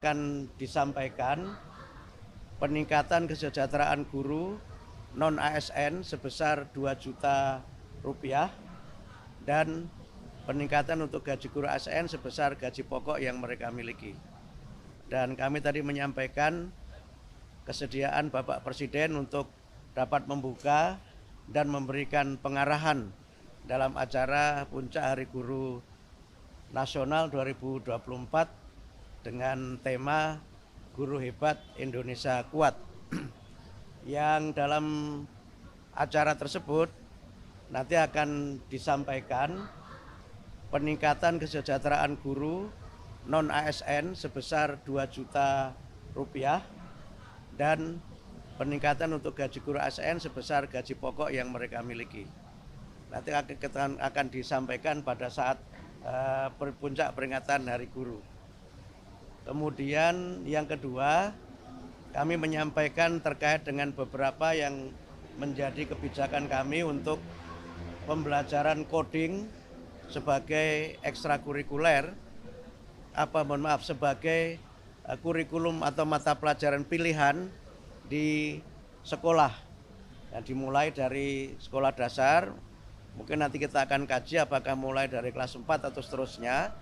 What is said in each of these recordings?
akan disampaikan peningkatan kesejahteraan guru non-ASN sebesar 2 juta rupiah dan peningkatan untuk gaji guru ASN sebesar gaji pokok yang mereka miliki. Dan kami tadi menyampaikan kesediaan Bapak Presiden untuk dapat membuka dan memberikan pengarahan dalam acara Puncak Hari Guru Nasional 2024 dengan tema Guru Hebat Indonesia Kuat. Yang dalam acara tersebut nanti akan disampaikan peningkatan kesejahteraan guru non-ASN sebesar 2 juta rupiah dan peningkatan untuk gaji guru ASN sebesar gaji pokok yang mereka miliki. Nanti akan disampaikan pada saat puncak peringatan Hari Guru. Kemudian yang kedua, kami menyampaikan terkait dengan beberapa yang menjadi kebijakan kami untuk pembelajaran coding sebagai ekstrakurikuler, sebagai kurikulum atau mata pelajaran pilihan di sekolah. Yang dimulai dari sekolah dasar, mungkin nanti kita akan kaji apakah mulai dari kelas 4 atau seterusnya.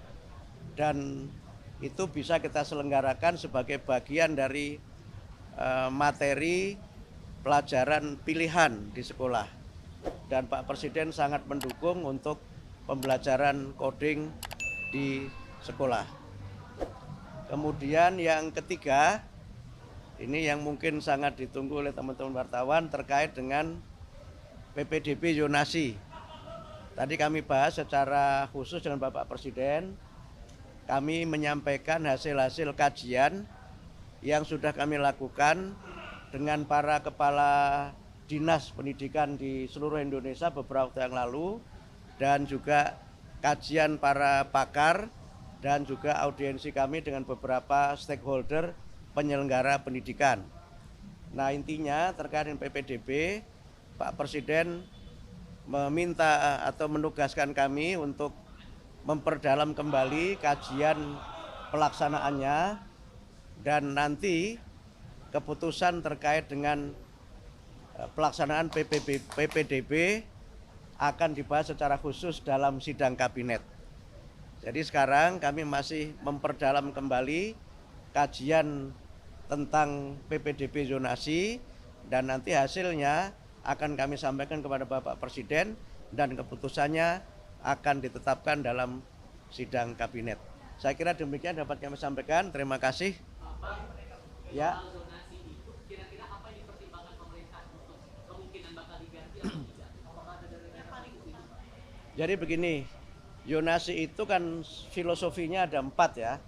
Dan itu bisa kita selenggarakan sebagai bagian dari materi pelajaran pilihan di sekolah. Dan Pak Presiden sangat mendukung untuk pembelajaran coding di sekolah. Kemudian yang ketiga, ini yang mungkin sangat ditunggu oleh teman-teman wartawan terkait dengan PPDB zonasi. Tadi kami bahas secara khusus dengan Bapak Presiden. Kami menyampaikan hasil-hasil kajian yang sudah kami lakukan dengan para kepala dinas pendidikan di seluruh Indonesia beberapa waktu yang lalu, dan juga kajian para pakar dan juga audiensi kami dengan beberapa stakeholder penyelenggara pendidikan. Nah, intinya terkait dengan PPDB, Pak Presiden meminta atau menugaskan kami untuk memperdalam kembali kajian pelaksanaannya, dan nanti keputusan terkait dengan pelaksanaan PPDB akan dibahas secara khusus dalam sidang kabinet. Jadi sekarang kami masih memperdalam kembali kajian tentang PPDB zonasi, dan nanti hasilnya akan kami sampaikan kepada Bapak Presiden dan keputusannya akan ditetapkan dalam sidang kabinet. Saya kira demikian dapat kami sampaikan. Terima kasih. Ya. Jadi begini, zonasi itu kan filosofinya ada 4 ya.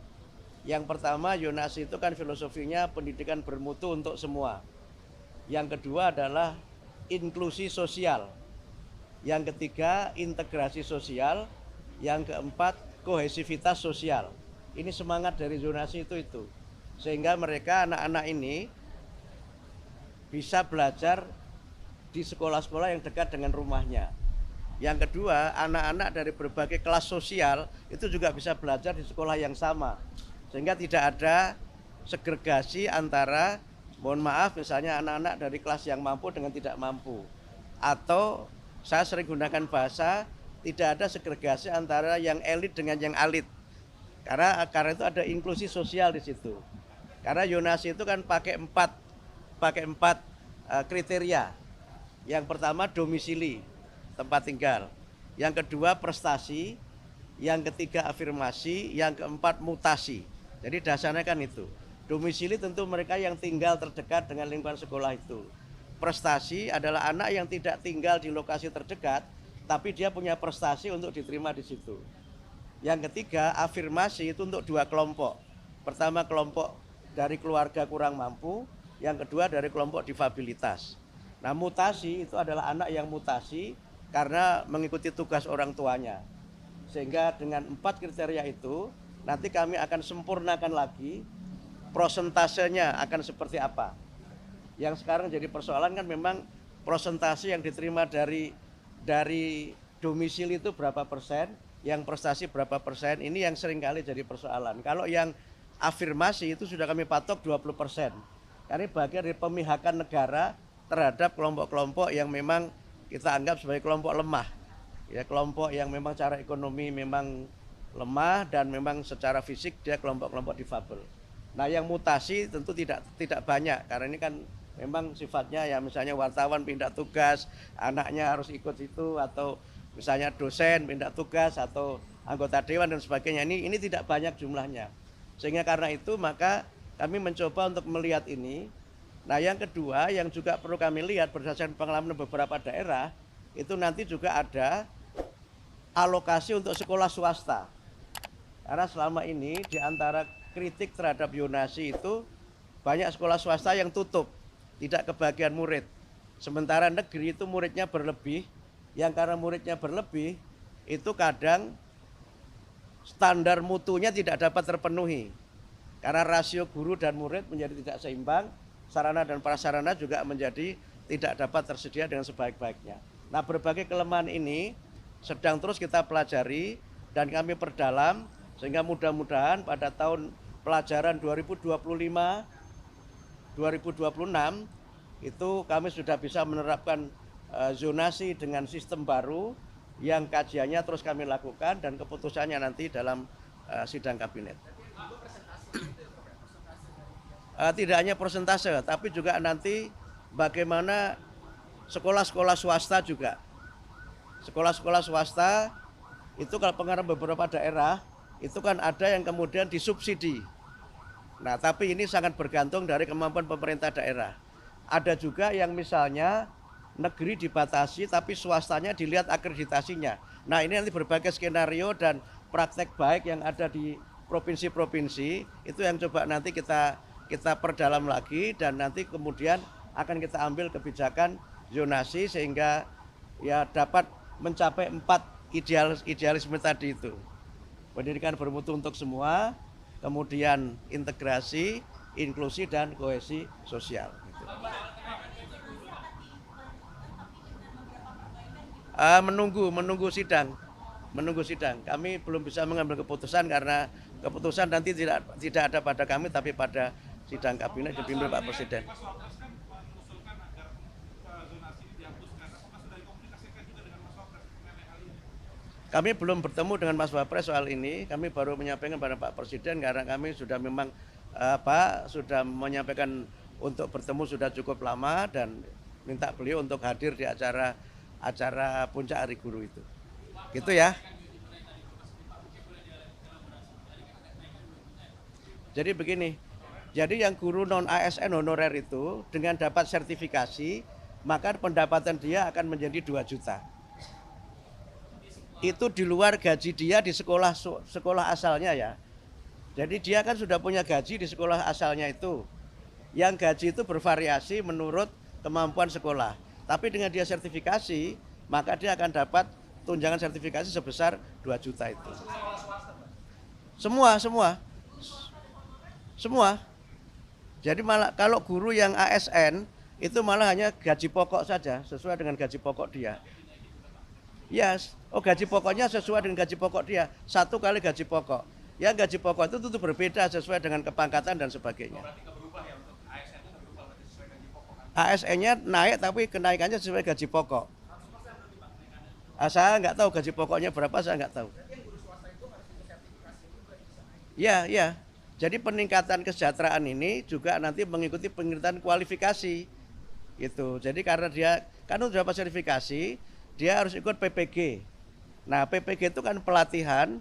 Yang pertama, zonasi itu kan filosofinya pendidikan bermutu untuk semua. Yang kedua adalah inklusi sosial. Yang ketiga, integrasi sosial. Yang keempat, kohesivitas sosial. Ini semangat dari zonasi itu. Sehingga mereka, anak-anak ini bisa belajar di sekolah-sekolah yang dekat dengan rumahnya. Yang kedua, anak-anak dari berbagai kelas sosial itu juga bisa belajar di sekolah yang sama. Sehingga tidak ada segregasi antara, mohon maaf, misalnya anak-anak dari kelas yang mampu dengan tidak mampu. Atau saya sering gunakan bahasa, tidak ada segregasi antara yang elit dengan yang alit. Karena itu ada inklusi sosial di situ. Karena zonasi itu kan pakai empat kriteria. Yang pertama domisili, tempat tinggal. Yang kedua prestasi, yang ketiga afirmasi, yang keempat mutasi. Jadi dasarnya kan itu. Domisili tentu mereka yang tinggal terdekat dengan lingkungan sekolah itu. Prestasi adalah anak yang tidak tinggal di lokasi terdekat, tapi dia punya prestasi untuk diterima di situ. Yang ketiga, afirmasi itu untuk 2 kelompok. Pertama, kelompok dari keluarga kurang mampu, yang kedua dari kelompok difabilitas. Nah, mutasi itu adalah anak yang mutasi karena mengikuti tugas orang tuanya. Sehingga dengan 4 kriteria itu, nanti kami akan sempurnakan lagi prosentasenya akan seperti apa. Yang sekarang jadi persoalan kan memang prosentase yang diterima dari domisili itu berapa persen, yang prestasi berapa persen, ini yang seringkali jadi persoalan. Kalau yang afirmasi itu sudah kami patok 20%. Karena bagian dari pemihakan negara terhadap kelompok-kelompok yang memang kita anggap sebagai kelompok lemah. Ya, kelompok yang memang secara ekonomi memang lemah dan memang secara fisik dia kelompok-kelompok difabel. Nah, yang mutasi tentu tidak banyak karena ini kan memang sifatnya ya misalnya wartawan pindah tugas, anaknya harus ikut itu, atau misalnya dosen pindah tugas atau anggota dewan dan sebagainya. Ini tidak banyak jumlahnya. Sehingga karena itu maka kami mencoba untuk melihat ini. Nah, yang kedua yang juga perlu kami lihat berdasarkan pengalaman beberapa daerah, itu nanti juga ada alokasi untuk sekolah swasta. Karena selama ini di antara kritik terhadap zonasi itu banyak sekolah swasta yang tutup, tidak kebagian murid. Sementara negeri itu muridnya berlebih, yang karena muridnya berlebih itu kadang standar mutunya tidak dapat terpenuhi. Karena rasio guru dan murid menjadi tidak seimbang, sarana dan prasarana juga menjadi tidak dapat tersedia dengan sebaik-baiknya. Nah, berbagai kelemahan ini sedang terus kita pelajari dan kami perdalam sehingga mudah-mudahan pada tahun pelajaran 2025-2026 itu kami sudah bisa menerapkan zonasi dengan sistem baru yang kajiannya terus kami lakukan dan keputusannya nanti dalam sidang kabinet. Tidak hanya persentase, tapi juga nanti bagaimana sekolah-sekolah swasta juga. Sekolah-sekolah swasta itu kalau pengarah beberapa daerah itu kan ada yang kemudian disubsidi. Nah, tapi ini sangat bergantung dari kemampuan pemerintah daerah. Ada juga yang misalnya negeri dibatasi tapi swastanya dilihat akreditasinya. Nah, ini nanti berbagai skenario dan praktek baik yang ada di provinsi-provinsi itu yang coba nanti kita perdalam lagi dan nanti kemudian akan kita ambil kebijakan zonasi sehingga ya dapat mencapai 4 idealisme tadi itu. Pendidikan bermutu untuk semua, kemudian integrasi, inklusi dan kohesi sosial. Menunggu sidang. Kami belum bisa mengambil keputusan karena keputusan nanti tidak ada pada kami tapi pada sidang kabinet dipimpin Pak Presiden. Kami belum bertemu dengan Mas Wapres soal ini. Kami baru menyampaikan pada Pak Presiden karena kami sudah memang sudah menyampaikan untuk bertemu sudah cukup lama dan minta beliau untuk hadir di acara puncak Hari Guru itu. Gitu ya. Jadi begini. Jadi yang guru non ASN honorer itu dengan dapat sertifikasi, maka pendapatan dia akan menjadi 2 juta. Itu di luar gaji dia di sekolah asalnya ya. Jadi dia kan sudah punya gaji di sekolah asalnya itu. Yang gaji itu bervariasi menurut kemampuan sekolah. Tapi dengan dia sertifikasi, maka dia akan dapat tunjangan sertifikasi sebesar 2 juta itu. Semua. Jadi malah kalau guru yang ASN itu malah hanya gaji pokok saja sesuai dengan gaji pokok dia. Yes, gaji pokoknya sesuai dengan gaji pokok dia, 1 kali gaji pokok. Yang gaji pokok itu tentu berbeda sesuai dengan kepangkatan dan sebagainya. ASN-nya naik tapi kenaikannya sesuai gaji pokok. Saya nggak tahu gaji pokoknya berapa, saya nggak tahu. Ya. Jadi peningkatan kesejahteraan ini juga nanti mengikuti peningkatan kualifikasi. Gitu. Jadi karena dia kan sudah dapat sertifikasi, dia harus ikut PPG. Nah, PPG itu kan pelatihan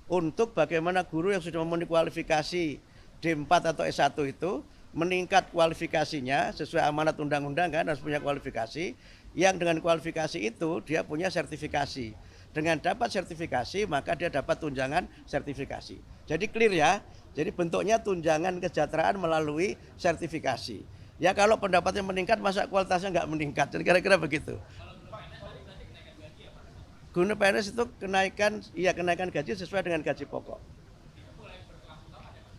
untuk bagaimana guru yang sudah memenuhi kualifikasi D4 atau S1 itu meningkat kualifikasinya sesuai amanat undang-undang kan harus punya kualifikasi. Yang dengan kualifikasi itu dia punya sertifikasi. Dengan dapat sertifikasi maka dia dapat tunjangan sertifikasi. Jadi clear ya. Jadi bentuknya tunjangan kesejahteraan melalui sertifikasi. Ya kalau pendapatnya meningkat masa kualitasnya nggak meningkat. Jadi kira-kira begitu. Guru PNS itu kenaikan gaji sesuai dengan gaji pokok.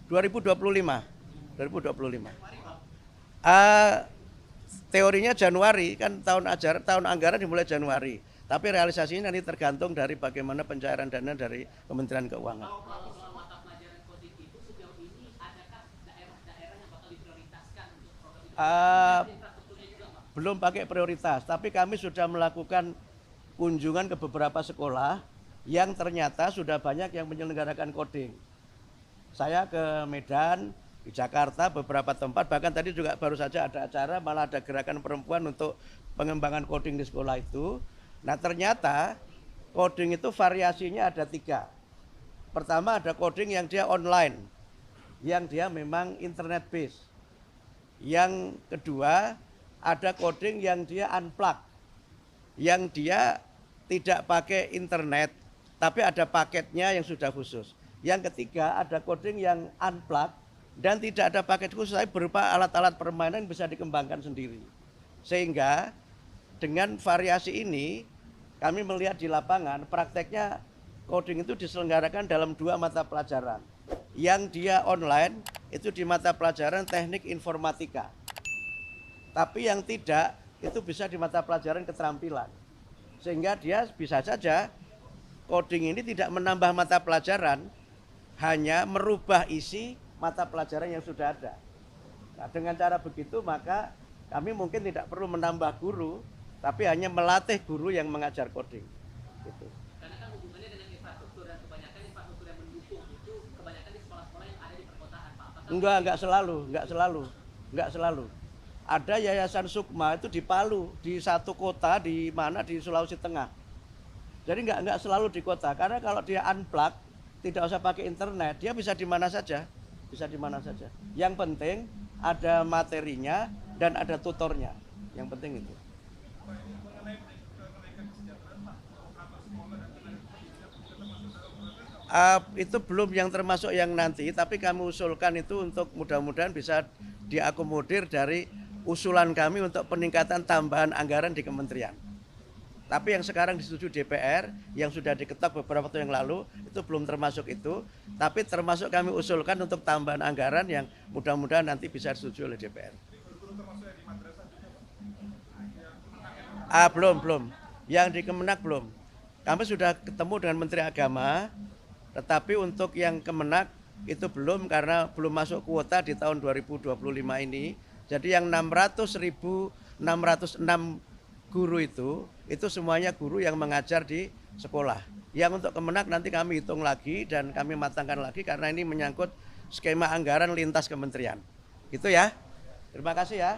2025. Teorinya Januari, kan tahun anggaran dimulai Januari. Tapi realisasinya nanti tergantung dari bagaimana pencairan dana dari Kementerian Keuangan. Uh, belum pakai prioritas, tapi kami sudah melakukan kunjungan ke beberapa sekolah yang ternyata sudah banyak yang menyelenggarakan coding. Saya ke Medan, di Jakarta beberapa tempat, bahkan tadi juga baru saja ada acara, malah ada gerakan perempuan untuk pengembangan coding di sekolah itu. Nah ternyata coding itu variasinya ada 3. Pertama ada coding yang dia online, yang dia memang internet based. Yang kedua ada coding yang dia unplug, yang dia tidak pakai internet, tapi ada paketnya yang sudah khusus. Yang ketiga ada coding yang unplug dan tidak ada paket khusus, tapi berupa alat-alat permainan bisa dikembangkan sendiri. Sehingga dengan variasi ini kami melihat di lapangan prakteknya coding itu diselenggarakan dalam 2 mata pelajaran. Yang dia online itu di mata pelajaran teknik informatika. Tapi yang tidak itu bisa di mata pelajaran keterampilan. Sehingga dia bisa saja coding ini tidak menambah mata pelajaran, hanya merubah isi mata pelajaran yang sudah ada. Nah, dengan cara begitu maka kami mungkin tidak perlu menambah guru, tapi hanya melatih guru yang mengajar coding. Gitu. Karena kan hubungannya dengan infrastruktur dan kebanyakan infrastruktur yang mendukung itu kebanyakan di sekolah-sekolah yang ada di perkotaan, Pak. Enggak selalu. Ada Yayasan Sukma itu di Palu, di satu kota di mana di Sulawesi Tengah. Jadi enggak selalu di kota, karena kalau dia unplug, tidak usah pakai internet, dia bisa di mana saja. Yang penting ada materinya dan ada tutornya. Yang penting itu. Itu belum yang termasuk yang nanti, tapi kami usulkan itu untuk mudah-mudahan bisa diakomodir dari usulan kami untuk peningkatan tambahan anggaran di kementerian. Tapi yang sekarang disetujui DPR, yang sudah diketok beberapa waktu yang lalu, itu belum termasuk itu. Tapi termasuk kami usulkan untuk tambahan anggaran yang mudah-mudahan nanti bisa disetujui oleh DPR. Belum. Yang di Kemenak belum. Kami sudah ketemu dengan Menteri Agama, tetapi untuk yang Kemenak itu belum karena belum masuk kuota di tahun 2025 ini. Jadi yang 606 guru itu semuanya guru yang mengajar di sekolah. Yang untuk Kemenak nanti kami hitung lagi dan kami matangkan lagi karena ini menyangkut skema anggaran lintas kementerian. Gitu ya. Terima kasih ya.